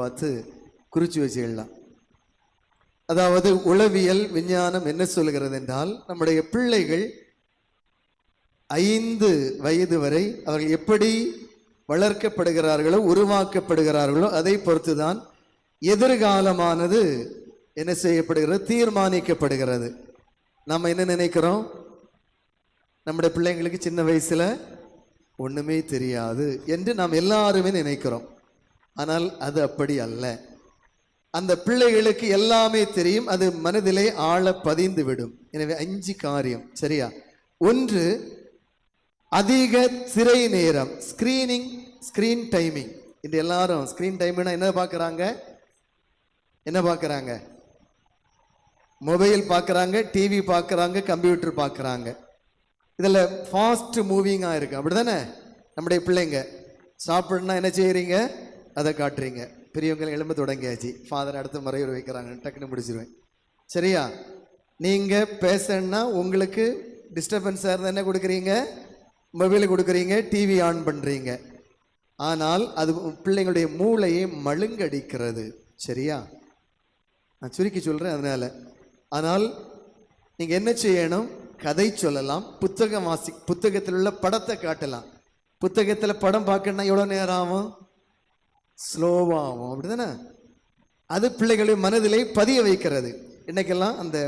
பார்த்து குறிச்சு வச்சுக்கலாம். அதாவது உளவியல் விஞ்ஞானம் என்ன சொல்கிறது என்றால், நம்முடைய பிள்ளைகள் 5 வயது வரை அவர்கள் எப்படி வளர்க்கப்படுகிறார்களோ உருவாக்கப்படுகிறார்களோ அதை பொறுத்துதான் எதிர்காலமானது என்ன செய்யப்படுகிறது, தீர்மானிக்கப்படுகிறது. நாம் என்ன நினைக்கிறோம், நம்முடைய பிள்ளைங்களுக்கு சின்ன வயசுல ஒண்ணுமே தெரியாது என்று நாம் எல்லாருமே நினைக்கிறோம். ஆனால் அது அப்படி அல்ல. அந்த பிள்ளைகளுக்கு எல்லாமே தெரியும், அது மனதிலே ஆழ பதிந்து விடும். எனவே 5 காரியம், சரியா? 1, அதிக திரை நேரம், ஸ்கிரீன் டைமிங். இது எல்லாரும் ஸ்கிரீன் டைம்னா என்ன பார்க்குறாங்க? மொபைல் பார்க்குறாங்க, டிவி பார்க்குறாங்க, கம்ப்யூட்டர் பார்க்குறாங்க. இதில் ஃபாஸ்ட் மூவிங்காக இருக்கு, அப்படி தானே? நம்முடைய பிள்ளைங்க சாப்பிட்ணுன்னா என்ன செய்கிறீங்க, அதை காட்டுறீங்க. பெரியவங்களை எழும்ப தொடங்கியாச்சு, ஃபாதர் அடுத்த முறையூர் வைக்கிறாங்க, டக்குன்னு முடிச்சிருவேன், சரியா? நீங்கள் பேசணுன்னா உங்களுக்கு டிஸ்டர்பன்ஸாக இருந்தால் என்ன கொடுக்குறீங்க, மொபைல் கொடுக்குறீங்க, டிவி ஆன் பண்ணுறீங்க. ஆனால் அது பிள்ளைங்களுடைய மூளையை மழுங்கடிக்கிறது, சரியா? நான் சுருக்கி சொல்கிறேன் அதனால. ஆனால் நீங்கள் என்ன செய்யணும், கதை சொல்லலாம், புத்தகத்தில் உள்ள படத்தை காட்டலாம். புத்தகத்தில் படம் பார்க்கணுன்னா எவ்வளோ நேரம் ஆகும், ஸ்லோவாகும், அப்படிதானே? அது பிள்ளைகளுடைய மனதிலே பதிய வைக்கிறது. இன்னைக்கெல்லாம் அந்த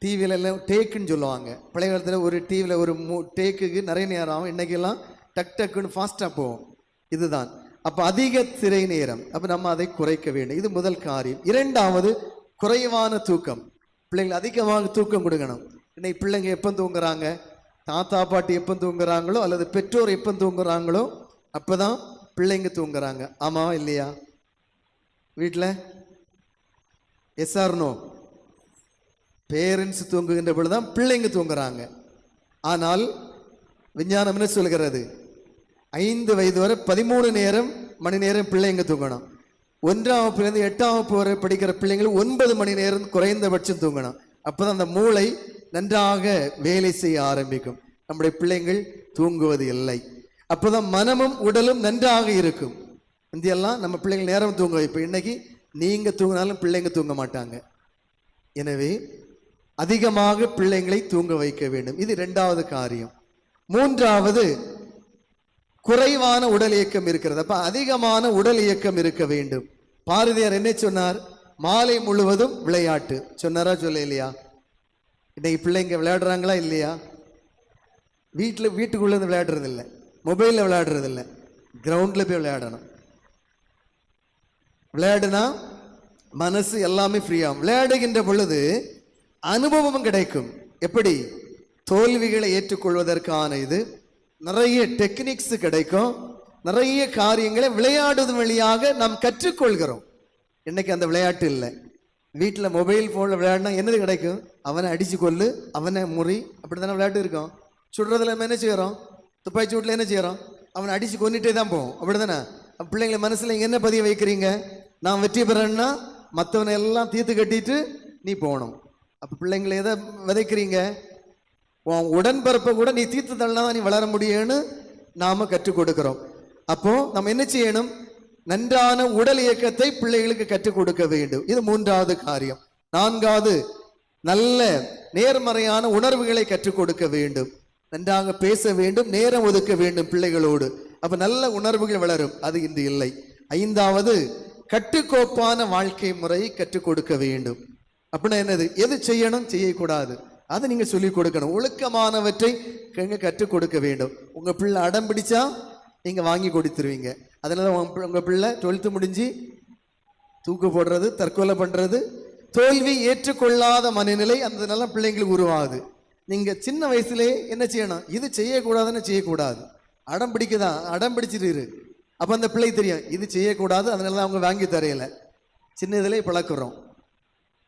டிவியில எல்லாம் டேக்குன்னு சொல்லுவாங்க. பழைய காலத்தில் ஒரு டிவியில் ஒரு டேக்குக்கு நிறைய நேரம் ஆகும், இன்னைக்கெல்லாம் டக்குன்னு ஃபாஸ்ட்டாக போகும். இதுதான். அப்போ அதிக திரை நேரம், அப்போ நம்ம அதை குறைக்க வேண்டும். இது முதல் காரியம். 2வது, குறைவான தூக்கம். பிள்ளைகள் அதிகமாக தூக்கம் கொடுக்கணும். இன்னைக்கு பிள்ளைங்க எப்போ தூங்குறாங்க, தாத்தா பாட்டி எப்போ தூங்குறாங்களோ அல்லது பெற்றோர் எப்போ தூங்குறாங்களோ அப்போதான் பிள்ளைங்க தூங்குறாங்க. ஆமா இல்லையா? வீட்டில் எஸ் ஆர் நோ? பேரண்ட்ஸ் தூங்குகின்ற பொழுதுதான் பிள்ளைங்க தூங்குறாங்க. ஆனால் விஞ்ஞானம் என்ன சொல்கிறது, 5 வயது வரை 13 மணி நேரம் பிள்ளைங்க தூங்கணும். 1ஆம் வகுப்பிலிருந்து 8ஆம் வகுப்பு வரை படிக்கிற பிள்ளைங்கள் 9 மணி நேரம் குறைந்தபட்சம் தூங்கணும். அப்போதான் அந்த மூளை நன்றாக வேலை செய்ய ஆரம்பிக்கும். நம்முடைய பிள்ளைங்கள் தூங்குவது இல்லை, அப்போதான் மனமும் உடலும் நன்றாக இருக்கும். இந்தியெல்லாம் நம்ம பிள்ளைங்கள் நேரம் தூங்க வைப்போம். இன்னைக்கு நீங்க தூங்கினாலும் பிள்ளைங்க தூங்க மாட்டாங்க. எனவே அதிகமாக பிள்ளைங்களை தூங்க வைக்க வேண்டும். இது 2வது காரியம். 3வது, குறைவான உடல் இயக்கம் இருக்கிறது. அப்ப அதிகமான உடல் இயக்கம் இருக்க வேண்டும். பாரதியார் என்ன சொன்னார், மாலை முழுவதும் விளையாட்டு சொன்னாரா, சொல்ல இல்லையா? இன்னைக்கு பிள்ளைங்க விளையாடுறாங்களா இல்லையா? வீட்டுக்குள்ள இருந்து விளையாடுறது இல்லை, மொபைலில் விளையாடுறது இல்லை, கிரவுண்டில் போய் விளையாடணும். விளையாடுனா மனசு எல்லாமே ஃப்ரீயாகும். விளையாடுகின்ற பொழுது அனுபவமும் கிடைக்கும். எப்படி? தோல்விகளை ஏற்றுக்கொள்வதற்கான இது நிறைய டெக்னிக்ஸ் கிடைக்கும். நிறைய காரியங்களை விளையாடுவதன் வழியாக நாம் கற்றுக்கொள்கிறோம். இன்னைக்கு அந்த விளையாட்டு இல்லை. வீட்டில் மொபைல் ஃபோனில் விளையாடினா என்னது கிடைக்கும், அவனை அடிச்சு கொள்ளு, அவனை முறி, அப்படி தானே விளையாட்டு இருக்கும். சுடுறதுல நம்ம என்ன செய்கிறோம், துப்பாக்கி சூட்டில் என்ன செய்கிறோம், அவனை அடித்து கொண்டுட்டே தான் போவோம், அப்படி தானே? பிள்ளைங்களை மனசில் இங்கே என்ன பதிய வைக்கிறீங்க, நான் வெற்றி பெறேன்னா மற்றவனை எல்லாம் தீர்த்து கட்டிட்டு நீ போகணும். அப்போ பிள்ளைங்களை எதை விதைக்கிறீங்க, உன் உடன்பிறப்பை கூட நீ தீர்த்து தள்ளனா நீ வளர முடியும்னு நாம் கற்றுக் கொடுக்கிறோம். அப்போ நம்ம என்ன செய்யணும், நன்றான உடல் இயக்கத்தை பிள்ளைகளுக்கு கற்றுக் கொடுக்க வேண்டும். இது 3வது காரியம். 4வது, நல்ல நேர்மறையான உணர்வுகளை கற்றுக் கொடுக்க வேண்டும். நன்றாக பேச வேண்டும், நேரம் ஒதுக்க வேண்டும் பிள்ளைகளோடு. அப்ப நல்ல உணர்வுகள் வளரும். அது இன்று இல்லை. 5வது, கட்டுக்கோப்பான வாழ்க்கை முறையை கற்றுக் கொடுக்க வேண்டும். அப்படின்னா என்னது, எது செய்யணும் செய்யக்கூடாது அதை நீங்க சொல்லிக் கொடுக்கணும். ஒழுக்கமானவற்றை கற்றுக் கொடுக்க வேண்டும். உங்க பிள்ளை அடம் பிடிச்சா நீங்க வாங்கி கொடுத்துருவீங்க. அதனால உங்க பிள்ளை 12th முடிஞ்சு தூக்கு போடுறது, தற்கொலை பண்றது, தோல்வி ஏற்றுக்கொள்ளாத மனநிலை அந்த நல்ல பிள்ளைங்களுக்கு உருவாகுது. நீங்க சின்ன வயசுலேயே என்ன செய்யணும், இது செய்யக்கூடாதுன்னு செய்யக்கூடாது, அடம் பிடிக்குதான் அடம் பிடிச்சிட்டு இரு. அப்ப அந்த பிள்ளை தெரியும் இது செய்யக்கூடாது, அதனால அவங்க வாங்கி தரையில சின்ன இதிலே பழக்கிறோம்.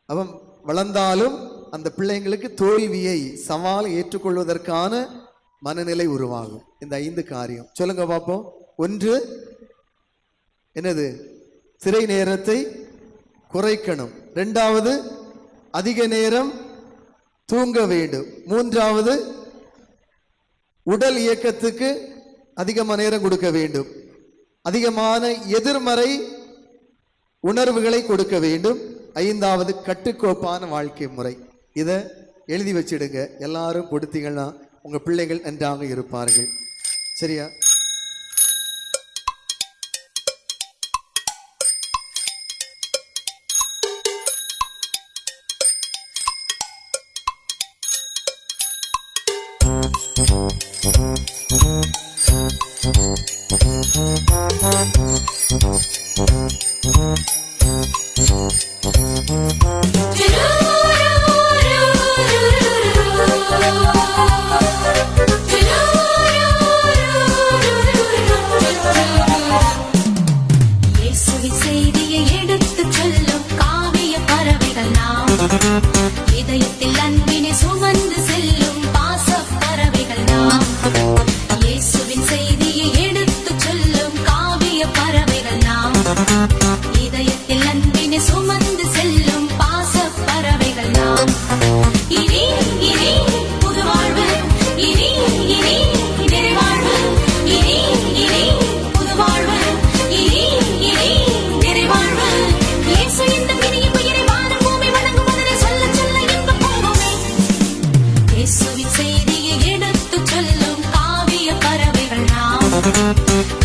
அப்ப வளர்ந்தாலும் அந்த பிள்ளைங்களுக்கு தோல்வியை சவாலை ஏற்றுக்கொள்வதற்கான மனநிலை உருவாகும். இந்த 5 காரியம் சொல்லுங்க பார்ப்போம். 1, என்னது, திரை நேரத்தை குறைக்கணும். 2வது, அதிக நேரம் தூங்க வேண்டும். 3வது, உடல் இயக்கத்துக்கு அதிகமான நேரம் கொடுக்க வேண்டும். அதிகமான எதிர்மறை உணர்வுகளை கொடுக்க வேண்டும். 5வது கட்டுக்கோப்பான வாழ்க்கை முறை. இதை எழுதி வச்சிடுங்க. எல்லாரும் கொடுத்தீங்கன்னா உங்க பிள்ளைகள் நன்றாக இருப்பார்கள். சரியா? இயேசுவின் செய்தியை எடுத்துச் சொல்லும் காவிய பறவைகள் நாம். இதயத்தில் அன்பினை சுமந்து செல்லும் பாச பறவைகள் நாம். இயேசுவின் செய்தியை எடுத்துச் சொல்லும் காவிய பறவைகள் நாம். இதயத்தில் அன்பினை சுமந்து செல்லும் பாச பறவைகள் நாம். இனி இனி புது வாழ்வு, இனி இனி நிறைவாழ்வு, இனி இனி புது வாழ்வு, இனி இனி நிறைவாழ்வு. இயேசு என்னும் இனிய பெயரை வானம் பூமி வணங்கும், அதனை சொல்ல சொல்ல இன்பம் பொங்குமே. இயேசுவின் செய்தியை எடுத்துச் சொல்லும் காவிய பறவைகள் நாம்.